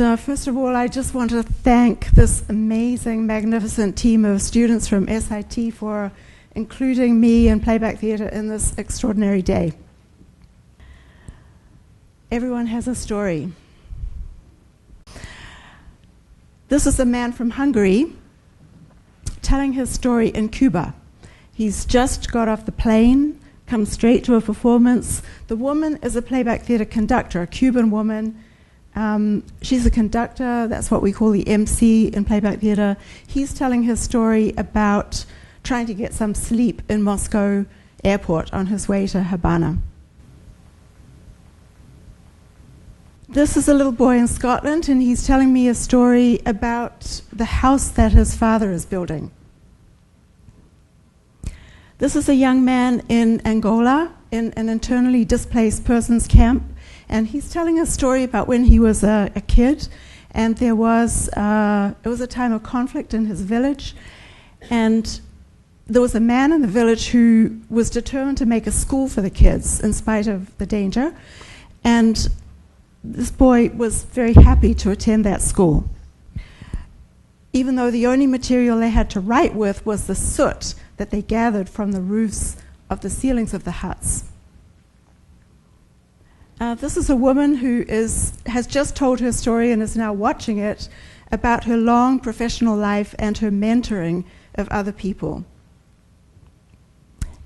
And first of all, I just want to thank this amazing, magnificent team of students from SIT for including me in Playback Theatre in this extraordinary day. Everyone has a story. This is a man from Hungary telling his story in Cuba. He's just got off the plane, come straight to a performance. The woman is a Playback Theatre conductor, a Cuban woman. She's a conductor, that's what we call the MC in Playback Theatre. He's telling his story about trying to get some sleep in Moscow airport on his way to Havana. This is a little boy in Scotland, and he's telling me a story about the house that his father is building. This is a young man in Angola, in an internally displaced persons camp, and he's telling a story about when he was a kid, and it was a time of conflict in his village, and there was a man in the village who was determined to make a school for the kids in spite of the danger, and this boy was very happy to attend that school, even though the only material they had to write with was the soot that they gathered from the roofs of the ceilings of the huts. This is a woman who has just told her story and is now watching it about her long professional life and her mentoring of other people.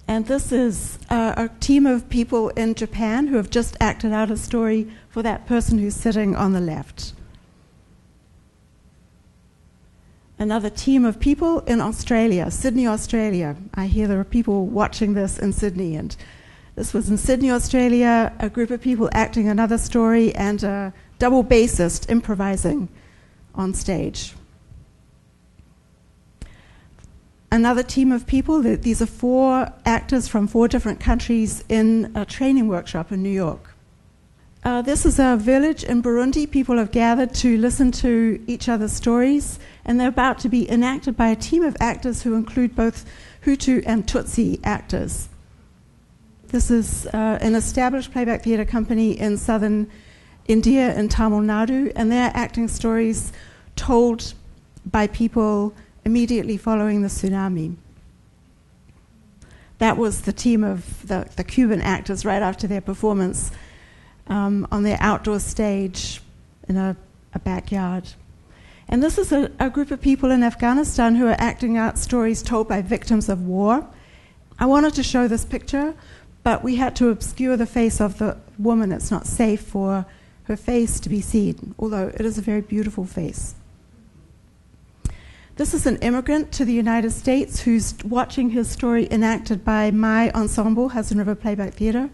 And this is a team of people in Japan who have just acted out a story for that person who's sitting on the left. Another team of people in Australia, Sydney, Australia. I hear there are people watching this in Sydney, and this was in Sydney, Australia, a group of people acting another story and a double bassist improvising on stage. Another team of people, these are 4 actors from 4 different countries in a training workshop in New York. This is a village in Burundi. People have gathered to listen to each other's stories, and they're about to be enacted by a team of actors who include both Hutu and Tutsi actors. This is an established playback theatre company in southern India, in Tamil Nadu, and they're acting stories told by people immediately following the tsunami. That was the team of the Cuban actors right after their performance on their outdoor stage in a backyard. And this is a group of people in Afghanistan who are acting out stories told by victims of war. I wanted to show this picture, but we had to obscure the face of the woman. It's not safe for her face to be seen, although it is a very beautiful face. This is an immigrant to the United States who's watching his story enacted by my ensemble, Hudson River Playback Theatre.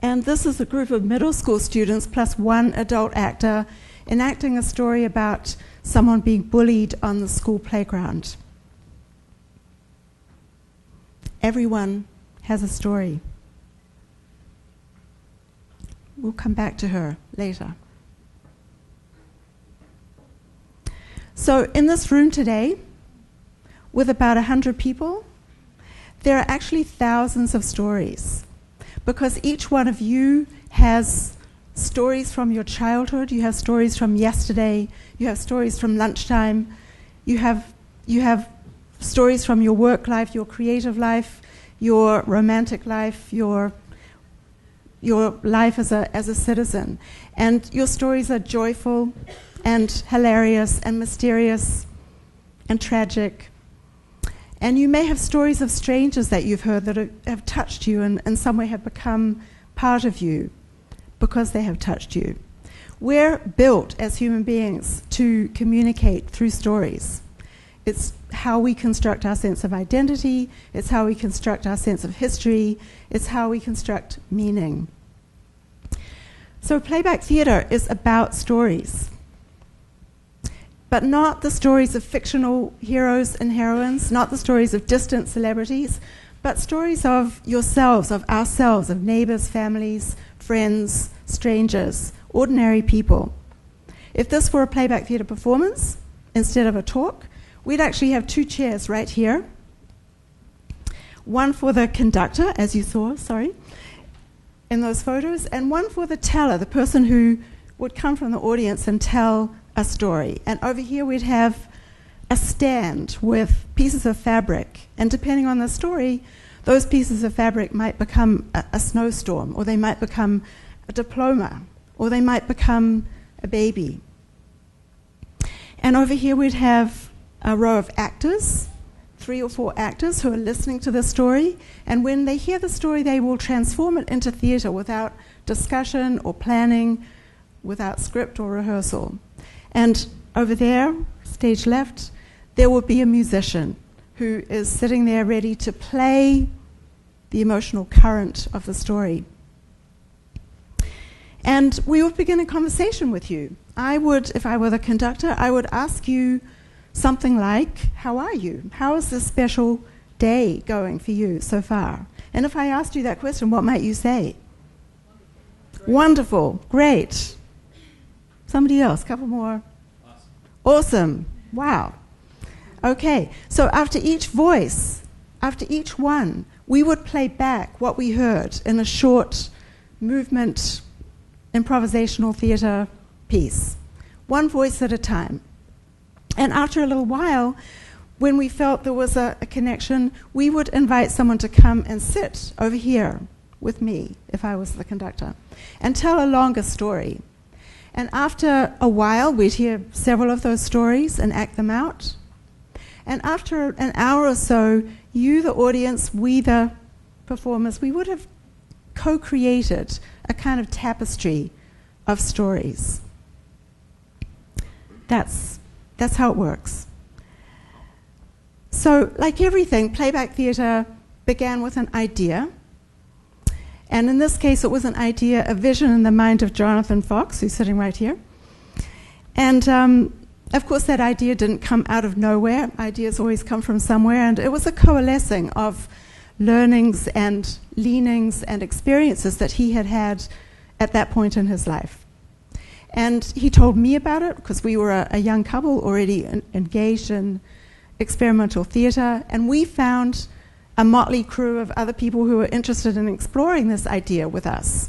And this is a group of middle school students plus 1 adult actor enacting a story about someone being bullied on the school playground. Everyone has a story. We'll come back to her later. So in this room today, with about 100 people, there are actually thousands of stories, because each one of you has stories from your childhood, you have stories from yesterday, you have stories from lunchtime, you have stories from your work life, your creative life, your romantic life, your life as a citizen. And your stories are joyful and hilarious and mysterious and tragic. And you may have stories of strangers that you've heard that have touched you and in some way have become part of you because they have touched you. We're built as human beings to communicate through stories. It's how we construct our sense of identity, it's how we construct our sense of history, it's how we construct meaning. So playback theatre is about stories, but not the stories of fictional heroes and heroines, not the stories of distant celebrities, but stories of yourselves, of ourselves, of neighbors, families, friends, strangers, ordinary people. If this were a playback theatre performance instead of a talk, we'd actually have 2 chairs right here. One for the conductor, as you saw, in those photos, and one for the teller, the person who would come from the audience and tell a story. And over here we'd have a stand with pieces of fabric. And depending on the story, those pieces of fabric might become a snowstorm, or they might become a diploma, or they might become a baby. And over here we'd have a row of actors, 3 or 4 actors who are listening to the story, and when they hear the story they will transform it into theatre without discussion or planning, without script or rehearsal. And over there, stage left, there will be a musician who is sitting there ready to play the emotional current of the story. And we would begin a conversation with you. I would, if I were the conductor, I would ask you something like, how are you? How is this special day going for you so far? And if I asked you that question, what might you say? Wonderful, great. Somebody else, couple more. Awesome, wow. Okay, so after each voice, after each one, we would play back what we heard in a short movement, improvisational theatre piece, one voice at a time. And after a little while, when we felt there was a connection, we would invite someone to come and sit over here with me, if I was the conductor, and tell a longer story. And after a while, we'd hear several of those stories and act them out. And after an hour or so, you, the audience, we, the performers, we would have co-created a kind of tapestry of stories. That's how it works. So, like everything, playback theatre began with an idea. And in this case, it was an idea, a vision in the mind of Jonathan Fox, who's sitting right here. And of course, that idea didn't come out of nowhere. Ideas always come from somewhere. And it was a coalescing of learnings and leanings and experiences that he had had at that point in his life. And he told me about it because we were a young couple already engaged in experimental theatre. And we found a motley crew of other people who were interested in exploring this idea with us.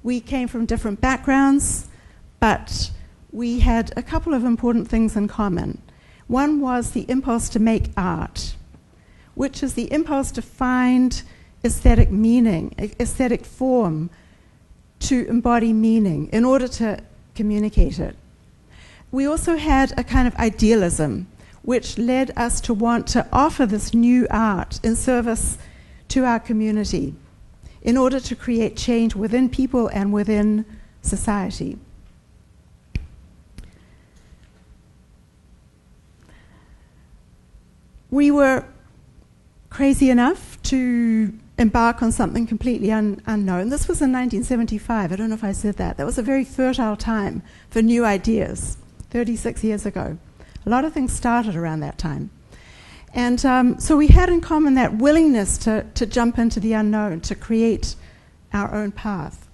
We came from different backgrounds, but we had a couple of important things in common. One was the impulse to make art, which is the impulse to find aesthetic meaning, aesthetic form, to embody meaning in order to communicate it. We also had a kind of idealism, which led us to want to offer this new art in service to our community in order to create change within people and within society. We were crazy enough to embark on something completely unknown. This was in 1975. I don't know if I said that. That was a very fertile time for new ideas, 36 years ago. A lot of things started around that time. And so we had in common that willingness to jump into the unknown, to create our own path.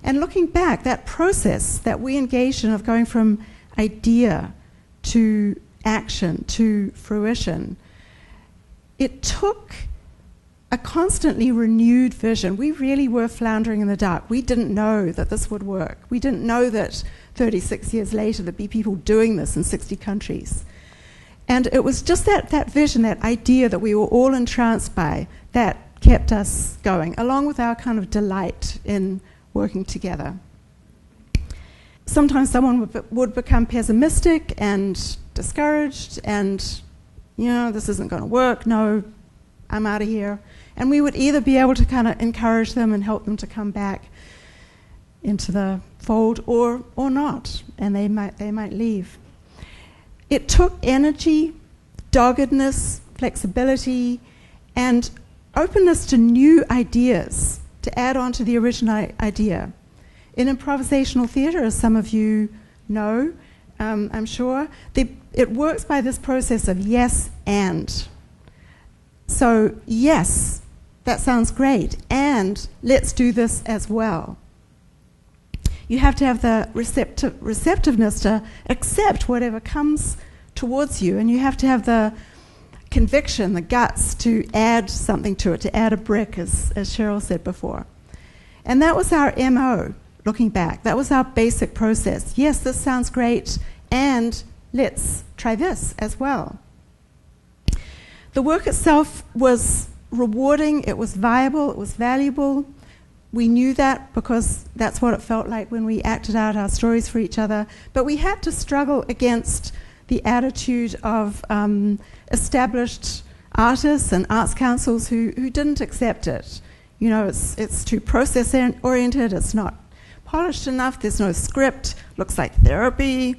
And looking back, that process that we engaged in of going from idea to action to fruition, it took a constantly renewed vision. We really were floundering in the dark. We didn't know that this would work. We didn't know that 36 years later there'd be people doing this in 60 countries. And it was just that vision, that idea that we were all entranced by, that kept us going, along with our kind of delight in working together. Sometimes someone would become pessimistic and discouraged and, this isn't going to work, no, I'm out of here. And we would either be able to kind of encourage them and help them to come back into the fold or not, and they might leave. It took energy, doggedness, flexibility, and openness to new ideas to add on to the original idea. In improvisational theatre, as some of you know, I'm sure, it works by this process of yes and. So, yes, that sounds great, and let's do this as well. You have to have the receptiveness to accept whatever comes towards you, and you have to have the conviction, the guts to add something to it, to add a brick, as Cheryl said before. And that was our MO. looking back. That was our basic process. Yes, this sounds great, and let's try this as well. The work itself was rewarding, it was viable, it was valuable. We knew that because that's what it felt like when we acted out our stories for each other. But we had to struggle against the attitude of established artists and arts councils who didn't accept it. You know, it's too process-oriented, it's not polished enough, there's no script, looks like therapy.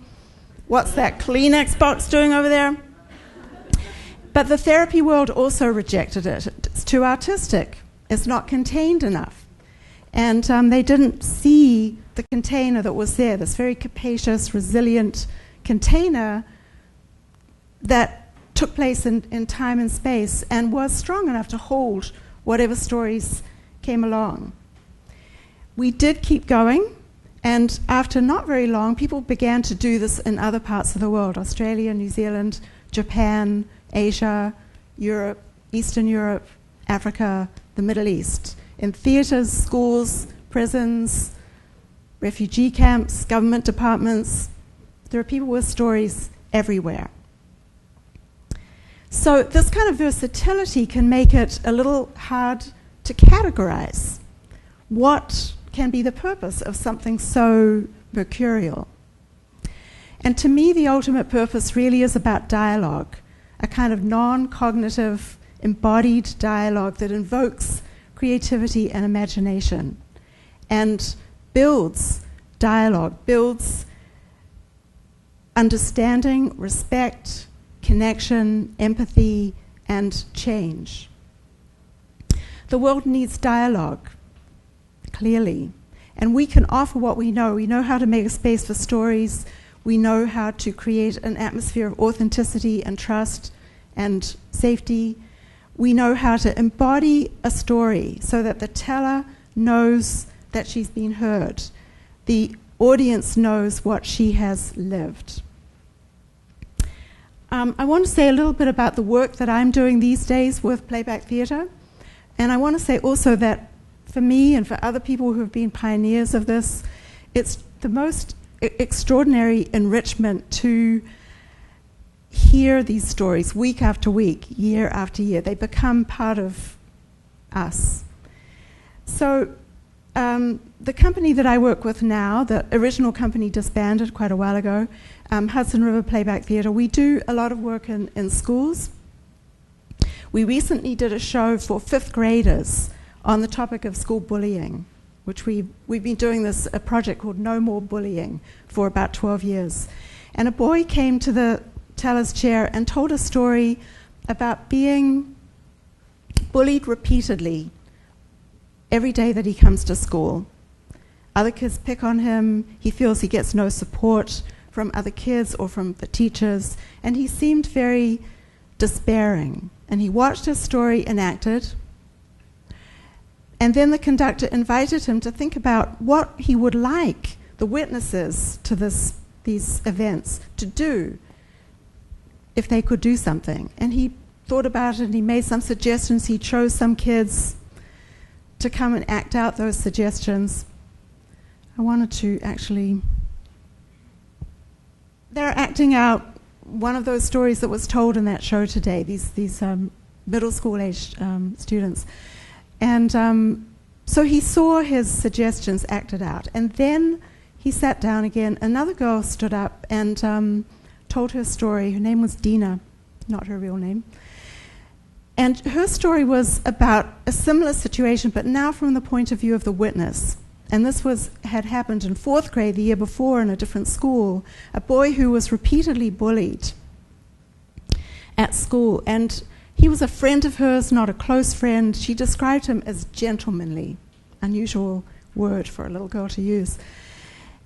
What's that Kleenex box doing over there? But the therapy world also rejected it. It's too artistic. It's not contained enough. And they didn't see the container that was there, this very capacious, resilient container that took place in time and space and was strong enough to hold whatever stories came along. We did keep going, and after not very long, people began to do this in other parts of the world: Australia, New Zealand, Japan, Asia, Europe, Eastern Europe, Africa, the Middle East, in theatres, schools, prisons, refugee camps, government departments. There are people with stories everywhere. So this kind of versatility can make it a little hard to categorize what can be the purpose of something so mercurial. And to me, the ultimate purpose really is about dialogue, a kind of non-cognitive, embodied dialogue that invokes creativity and imagination and builds dialogue, builds understanding, respect, connection, empathy, and change. The world needs dialogue, clearly, and we can offer what we know. We know how to make a space for stories. We know how to create an atmosphere of authenticity and trust and safety. We know how to embody a story so that the teller knows that she's been heard. The audience knows what she has lived. I want to say a little bit about the work that I'm doing these days with Playback Theatre. And I want to say also that for me and for other people who have been pioneers of this, it's the most extraordinary enrichment to hear these stories week after week, year after year. They become part of us. So the company that I work with now, the original company disbanded quite a while ago, Hudson River Playback Theatre, we do a lot of work in schools. We recently did a show for 5th graders on the topic of school bullying, which we've been doing a project called No More Bullying for about 12 years. And a boy came to the teller's chair and told a story about being bullied repeatedly every day that he comes to school. Other kids pick on him. He feels he gets no support from other kids or from the teachers, and he seemed very despairing. And he watched his story enacted, and then the conductor invited him to think about what he would like the witnesses to these events to do if they could do something. And he thought about it, and he made some suggestions. He chose some kids to come and act out those suggestions. I wanted to actually... They're acting out one of those stories that was told in that show today, these middle school-aged students. And so he saw his suggestions acted out. And then he sat down again. Another girl stood up and told her story. Her name was Dina, not her real name. And her story was about a similar situation, but now from the point of view of the witness. And this had happened in 4th grade the year before in a different school, a boy who was repeatedly bullied at school. And he was a friend of hers, not a close friend. She described him as gentlemanly, unusual word for a little girl to use.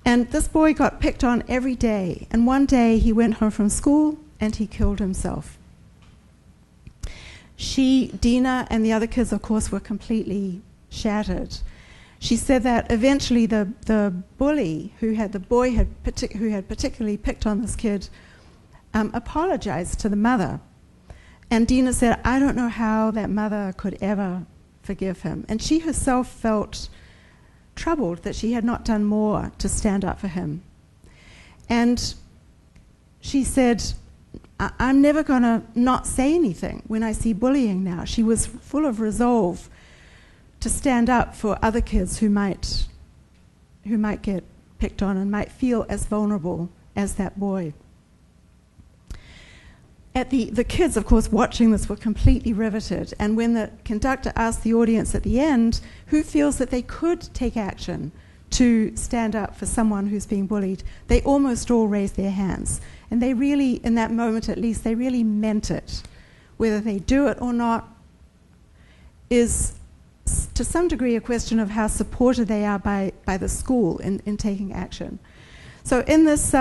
And this boy got picked on every day. And one day he went home from school and he killed himself. Dina, and the other kids, of course, were completely shattered. She said that eventually the bully, who had particularly picked on this kid, apologized to the mother. And Dina said, I don't know how that mother could ever forgive him. And she herself felt troubled that she had not done more to stand up for him. And she said, I'm never going to not say anything when I see bullying now. She was full of resolve to stand up for other kids who might get picked on and might feel as vulnerable as that boy. The kids, of course, watching this were completely riveted. And when the conductor asked the audience at the end who feels that they could take action to stand up for someone who's being bullied, they almost all raised their hands. And they really, in that moment at least, they really meant it. Whether they do it or not is, to some degree, a question of how supported they are by the school in taking action. So in this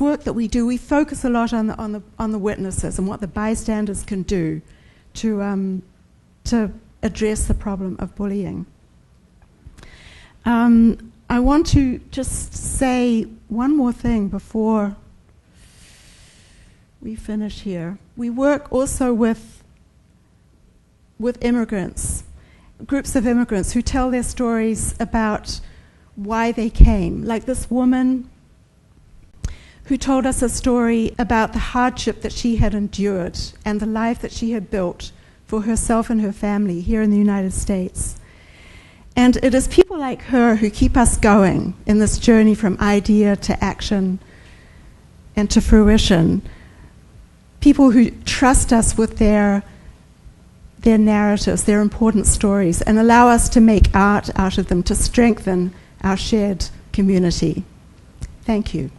work that we do, we focus a lot on the witnesses and what the bystanders can do to address the problem of bullying. I want to just say one more thing before we finish here. We work also with immigrants, groups of immigrants who tell their stories about why they came. Like this woman who told us a story about the hardship that she had endured and the life that she had built for herself and her family here in the United States. And it is people like her who keep us going in this journey from idea to action and to fruition. People who trust us with their narratives, their important stories, and allow us to make art out of them to strengthen our shared community. Thank you.